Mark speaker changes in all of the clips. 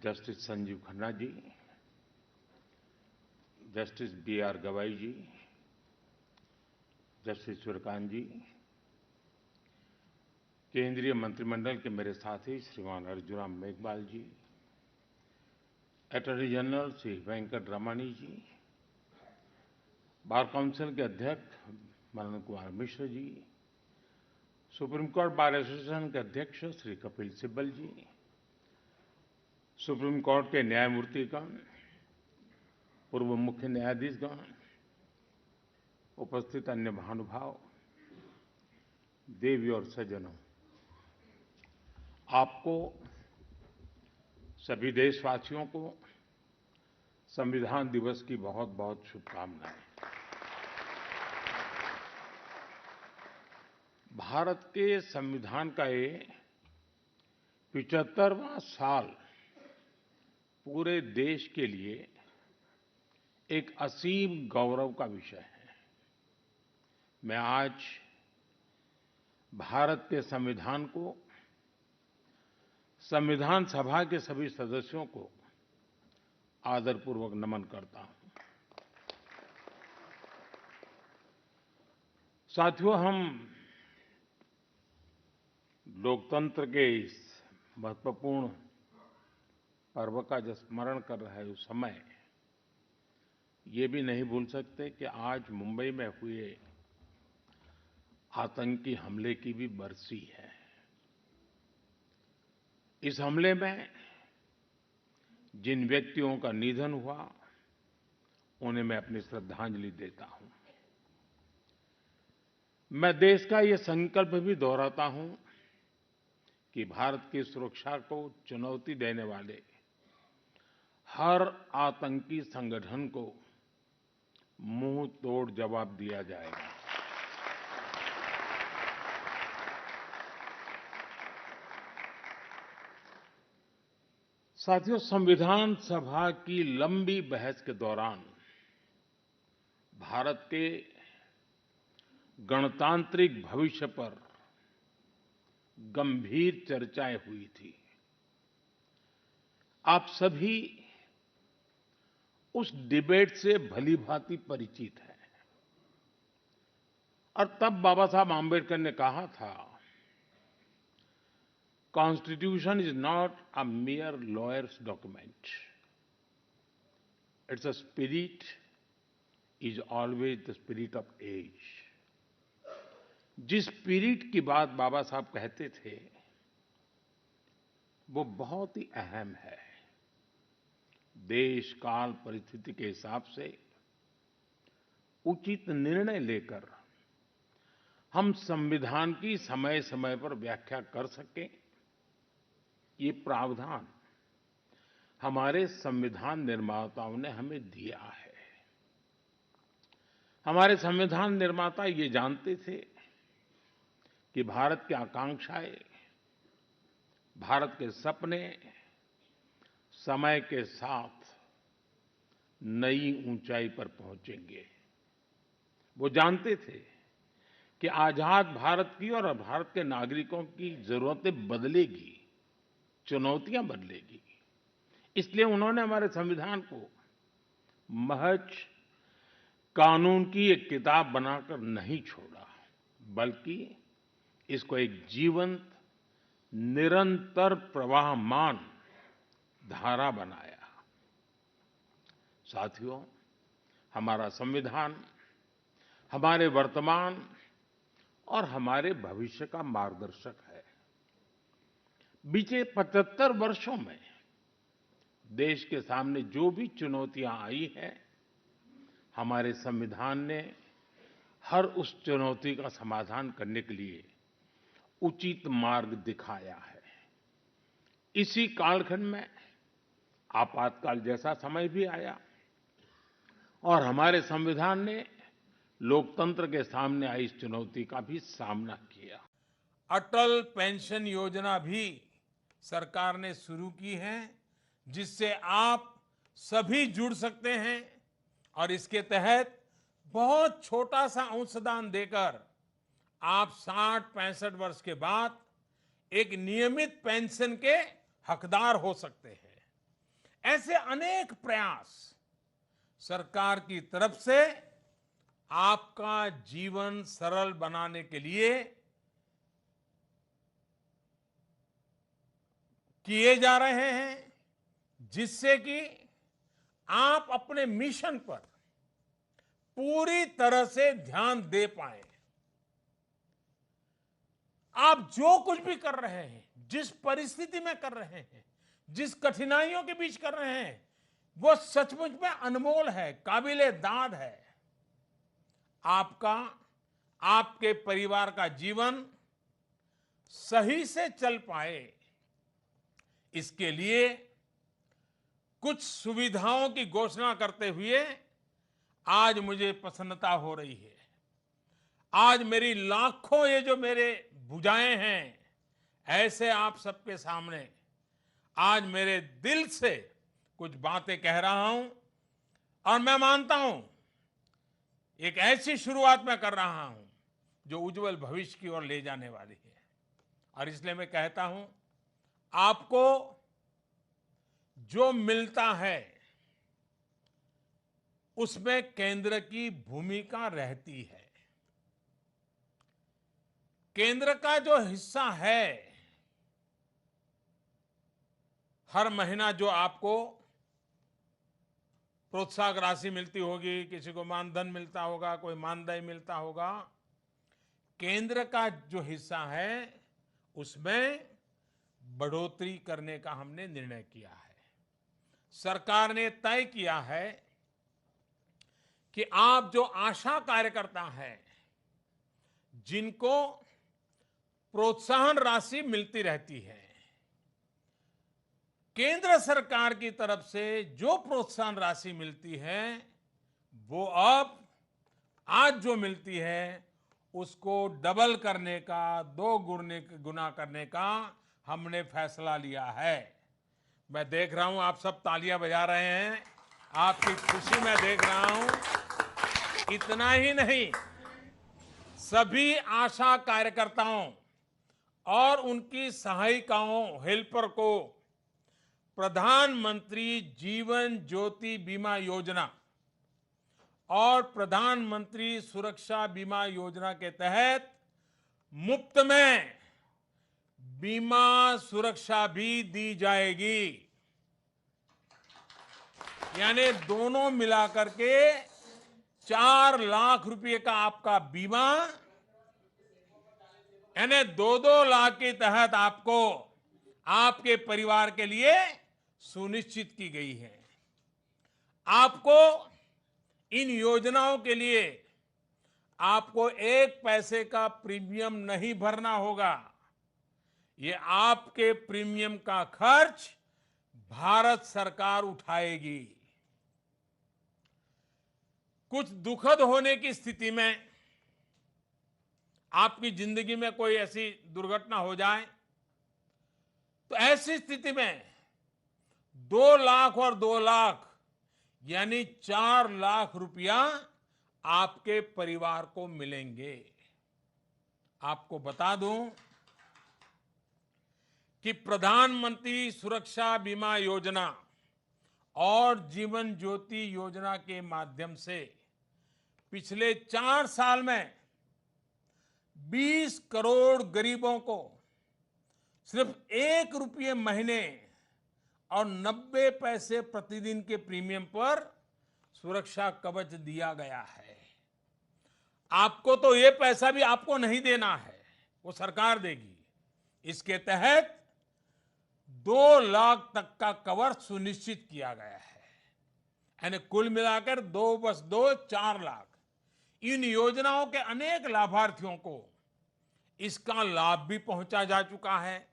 Speaker 1: Justice Sanjeev Khanna ji, justice B.R. गवाई जी, justice Suryakant जी, केंद्रीय मंत्रिमंडल के मेरे साथी श्रीमान अर्जुन राम मेघवाल जी, अटॉर्नी जनरल श्री वेंकट रमणी जी, बार काउंसिल के अध्यक्ष Manan Kumar Mishra ji, supreme court bar association के अध्यक्ष श्री कपिल सिब्बल जी, सुप्रीम कोर्ट के न्यायमूर्तिगण, पूर्व मुख्य न्यायाधीशगण, उपस्थित अन्य महानुभाव, देवी और सज्जनों, आपको सभी देशवासियों को संविधान दिवस की बहुत-बहुत शुभकामनाएं। भारत के संविधान का ये 75वां साल पूरे देश के लिए एक असीम गौरव का विषय है। मैं आज भारत के संविधान को, संविधान सभा के सभी सदस्यों को आदरपूर्वक नमन करता हूं। साथियों, हम लोकतंत्र के इस महत्वपूर्ण पर्व का जब स्मरण कर रहे उस समय ये भी नहीं भूल सकते कि आज मुंबई में हुए आतंकी हमले की भी बरसी है। इस हमले में जिन व्यक्तियों का निधन हुआ, उन्हें मैं अपनी श्रद्धांजलि देता हूं। मैं देश का ये संकल्प भी दोहराता हूं कि भारत की सुरक्षा को चुनौती देने वाले हर आतंकी संगठन को मुंह तोड़ जवाब दिया जाएगा। साथियों, संविधान सभा की लंबी बहस के दौरान भारत के गणतांत्रिक भविष्य पर गंभीर चर्चाएं हुई थी। आप सभी उस डिबेट से भलीभांति परिचित हैं और तब बाबा साहब आम्बेडकर ने कहा था, constitution is not a mere lawyer's document. Its spirit is always the spirit of age. जिस स्पिरिट की बात बाबा साहब कहते थे, वो बहुत ही अहम है। देश काल परिस्थिति के हिसाब से उचित निर्णय लेकर हम संविधान की समय-समय पर व्याख्या कर सकें, ये प्रावधान हमारे संविधान निर्माताओं ने हमें दिया है। हमारे संविधान निर्माता ये जानते थे कि भारत की आकांक्षाएं, भारत के सपने समय के साथ नई ऊंचाई पर पहुंचेंगे। वो जानते थे कि आजाद भारत की और भारत के नागरिकों की जरूरतें बदलेगी, चुनौतियां बदलेगी। इसलिए उन्होंने हमारे संविधान को महज कानून की एक किताब बनाकर नहीं छोड़ा, बल्कि इसको एक जीवंत, निरंतर प्रवाहमान धारा बनाया। साथियों, हमारा संविधान हमारे वर्तमान और हमारे भविष्य का मार्गदर्शक है। बीते 75 वर्षों में देश के सामने जो भी चुनौतियां आई हैं, हमारे संविधान ने हर उस चुनौती का समाधान करने के लिए उचित मार्ग दिखाया है। इसी कालखंड में आपातकाल जैसा समय भी आया और हमारे संविधान ने लोकतंत्र के सामने आई इस चुनौती का भी सामना किया।
Speaker 2: अटल पेंशन योजना भी सरकार ने शुरू की है, जिससे आप सभी जुड़ सकते हैं और इसके तहत बहुत छोटा सा अंशदान देकर आप 60-65 वर्ष के बाद एक नियमित पेंशन के हकदार हो सकते हैं। ऐसे अनेक प्रयास सरकार की तरफ से आपका जीवन सरल बनाने के लिए किए जा रहे हैं, जिससे कि आप अपने मिशन पर पूरी तरह से ध्यान दे पाए। आप जो कुछ भी कर रहे हैं, जिस परिस्थिति में कर रहे हैं, जिस कठिनाइयों के बीच कर रहे हैं, वो सचमुच में अनमोल है, काबिले दाद है। आपका, आपके परिवार का जीवन सही से चल पाए, इसके लिए कुछ सुविधाओं की घोषणा करते हुए आज मुझे प्रसन्नता हो रही है। आज मेरी लाखों ये जो मेरे भुजाएं हैं, ऐसे आप सबके सामने आज मेरे दिल से कुछ बातें कह रहा हूं, और मैं मानता हूं एक ऐसी शुरुआत मैं कर रहा हूं जो उज्जवल भविष्य की ओर ले जाने वाली है। और इसलिए मैं कहता हूं, आपको जो मिलता है उसमें केंद्र की भूमिका रहती है। केंद्र का जो हिस्सा है, हर महीना जो आपको प्रोत्साहक राशि मिलती होगी, किसी को मानधन मिलता होगा, कोई मानदेय मिलता होगा, केंद्र का जो हिस्सा है उसमें बढ़ोतरी करने का हमने निर्णय किया है। सरकार ने तय किया है कि आप जो आशा कार्यकर्ता हैं, जिनको प्रोत्साहन राशि मिलती रहती है, केंद्र सरकार की तरफ से जो प्रोत्साहन राशि मिलती है, वो अब आज जो मिलती है उसको डबल करने का, दो गुना करने का हमने फैसला लिया है। मैं देख रहा हूं आप सब तालियां बजा रहे हैं, आपकी खुशी मैं देख रहा हूं। इतना ही नहीं, सभी आशा कार्यकर्ताओं और उनकी सहायिकाओं, हेल्पर को प्रधानमंत्री जीवन ज्योति बीमा योजना और प्रधानमंत्री सुरक्षा बीमा योजना के तहत मुफ्त में बीमा सुरक्षा भी दी जाएगी। यानी दोनों मिलाकर के 4 लाख रुपए का आपका बीमा, यानी 2-2 लाख के तहत आपको, आपके परिवार के लिए सुनिश्चित की गई है। आपको इन योजनाओं के लिए आपको 1 पैसे का प्रीमियम नहीं भरना होगा। ये आपके प्रीमियम का खर्च भारत सरकार उठाएगी। कुछ दुखद होने की स्थिति में, आपकी जिंदगी में कोई ऐसी दुर्घटना हो जाए, तो ऐसी स्थिति में 2 लाख और 2 लाख यानी 4 लाख रुपया आपके परिवार को मिलेंगे। आपको बता दूं कि प्रधानमंत्री सुरक्षा बीमा योजना और जीवन ज्योति योजना के माध्यम से पिछले 4 साल में 20 करोड़ गरीबों को सिर्फ 1 रुपये महीने और 90 पैसे प्रतिदिन के प्रीमियम पर सुरक्षा कवच दिया गया है। आपको तो ये पैसा भी आपको नहीं देना है, वो सरकार देगी। इसके तहत 2 लाख तक का कवर सुनिश्चित किया गया है। यानी कुल मिलाकर 4 लाख। इन योजनाओं के अनेक लाभार्थियों को इसका लाभ भी पहुंचा जा चुका है।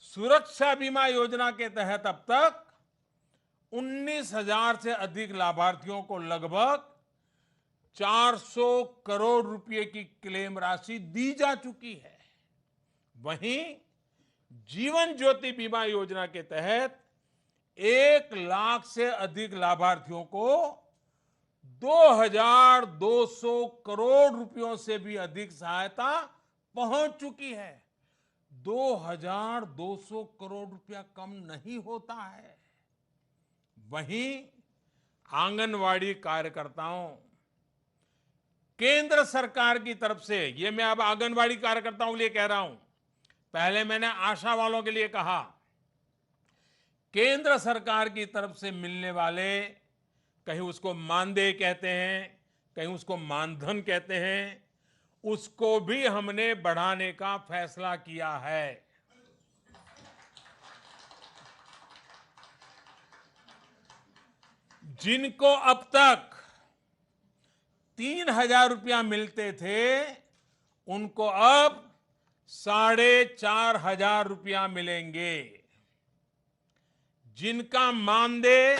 Speaker 2: सुरक्षा बीमा योजना के तहत अब तक 19,000 से अधिक लाभार्थियों को लगभग 400 करोड़ रुपए की क्लेम राशि दी जा चुकी है। वहीं जीवन ज्योति बीमा योजना के तहत 1 लाख से अधिक लाभार्थियों को 2,200 करोड़ रुपयों से भी अधिक सहायता पहुंच चुकी है। 2,200 करोड़ रुपया कम नहीं होता है। वहीं आंगनवाड़ी कार्यकर्ताओं, केंद्र सरकार की तरफ से, ये मैं अब आंगनवाड़ी कार्यकर्ताओं के लिए कह रहा हूं, पहले मैंने आशा वालों के लिए कहा, केंद्र सरकार की तरफ से मिलने वाले, कहीं उसको मानदेय कहते हैं, कहीं उसको मानधन कहते हैं, उसको भी हमने बढ़ाने का फैसला किया है। जिनको अब तक 3,000 रुपया मिलते थे, उनको अब 4,500 रुपया मिलेंगे। जिनका मानदेय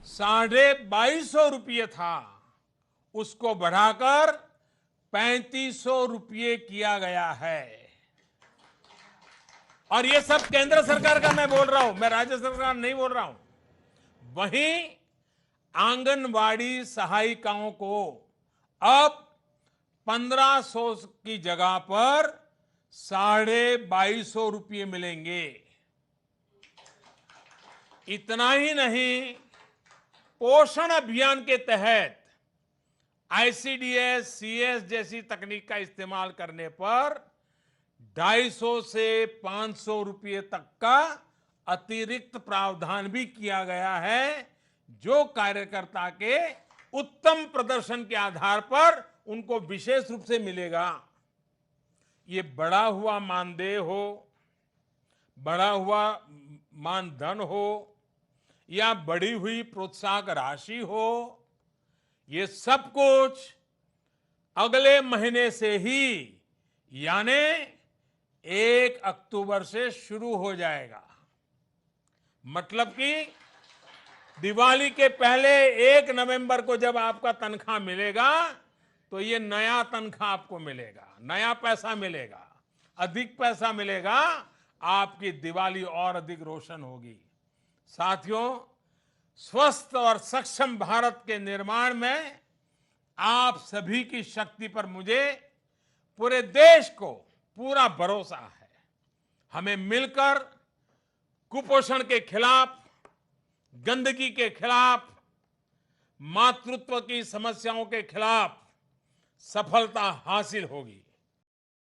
Speaker 2: 2,250 रुपये था, उसको बढ़ाकर 3,500 रुपये किया गया है। और ये सब केंद्र सरकार का मैं बोल रहा हूं, मैं राज्य सरकार नहीं बोल रहा हूं। वहीं आंगनवाड़ी सहायिकाओं को अब 1,500 की जगह पर 2,250 रुपये मिलेंगे। इतना ही नहीं, पोषण अभियान के तहत आईसीडीएस, सीएस जैसी तकनीक का इस्तेमाल करने पर 250 से 500 रुपये तक का अतिरिक्त प्रावधान भी किया गया है, जो कार्यकर्ता के उत्तम प्रदर्शन के आधार पर उनको विशेष रूप से मिलेगा। ये बढ़ा हुआ मानदेय हो, बढ़ा हुआ मानधन हो, या बढ़ी हुई प्रोत्साहक राशि हो, ये सब कुछ अगले महीने से ही, यानी 1 अक्टूबर से शुरू हो जाएगा। मतलब कि दिवाली के पहले 1 नवंबर को जब आपका तनख्वाह मिलेगा, तो ये नया तनख्वाह आपको मिलेगा, नया पैसा मिलेगा, अधिक पैसा मिलेगा, आपकी दिवाली और अधिक रोशन होगी। साथियों, स्वस्थ और सक्षम भारत के निर्माण में आप सभी की शक्ति पर मुझे, पूरे देश को पूरा भरोसा है। हमें मिलकर कुपोषण के खिलाफ, गंदगी के खिलाफ, मातृत्व की समस्याओं के खिलाफ सफलता हासिल होगी।